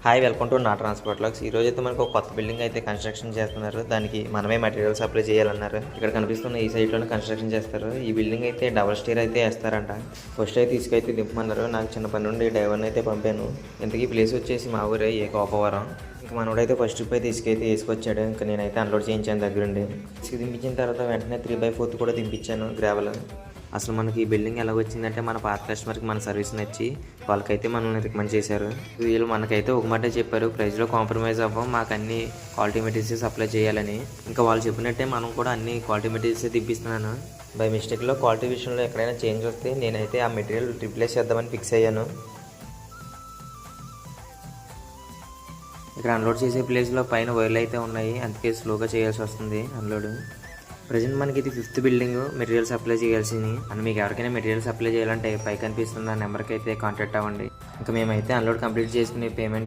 Hi welcome to నా transport logs. ఈ రోజు అయితే మనకు ఒక కొత్త బిల్డింగ్ అయితే కన్స్ట్రక్షన్ చేస్తున్నారు. దానికి మనమే మెటీరియల్స్ అప్లై చేయాలన్నారు. ఇక్కడ కనిపిస్తున్న ఈ సైట్లోనే కన్స్ట్రక్షన్ చేస్తారు. ఈ బిల్డింగ్ అయితే డబల్ స్టేర్ అయితే వేస్తారంట. ఫస్ట్ అయితే తీసుకైతే దింపమన్నారు. నాకు చిన్న పని నుండి డ్రైవర్ని అయితే పంపాను. ఇంతకీ ప్లేస్ వచ్చేసి మా ఊరే కోపవరం. ఇంకా మనోడైతే ఫస్ట్ ట్రిప్ అయితే తీసుకైతే వేసుకొచ్చాడు. ఇంకా నేనైతే అన్లోడ్ చేయించాను దగ్గరుండి. తీసుకు దింపించిన తర్వాత వెంటనే 3/4 కూడా దింపించాను గ్రావెల్. అసలు మనకి ఈ బిల్డింగ్ ఎలా వచ్చిందంటే మన పాత కస్టమర్కి మన సర్వీస్ నచ్చి వాళ్ళకైతే మనల్ని రికమెండ్ చేశారు. వీళ్ళు మనకైతే ఒక మాట చెప్పారు, ప్రైస్లో కాంప్రమైజ్ అవ్వం, మాకు అన్ని క్వాలిటీ మెటీరియల్స్ అప్లై చేయాలని. ఇంకా వాళ్ళు చెప్పినట్టే మనం కూడా అన్ని క్వాలిటీ మెటీరియల్స్ తిప్పిస్తున్నాను. బై మిస్టేక్లో క్వాలిటీ విషయంలో ఎక్కడైనా చేంజ్ వస్తే నేనైతే ఆ మెటీరియల్ రిప్లేస్ చేద్దామని ఫిక్స్ అయ్యాను. ఇక్కడ అన్లోడ్ చేసే ప్లేస్లో పైన వైర్లు అయితే ఉన్నాయి, అందుకే స్లోగా చేయాల్సి వస్తుంది అన్లోడ్. ప్రజెంట్ మనకి ఇది 5th బిల్డింగ్ మెటీరియల్స్ అప్లై చేయాల్సింది. అండ్ మీకు ఎవరికైనా మెటీరియల్స్ అప్లై చేయాలంటే పై కనిపిస్తున్న నెంబర్కి అయితే కాంటాక్ట్ అవ్వండి. ఇంకా మేమైతే అన్లోడ్ కంప్లీట్ చేసుకుని పేమెంట్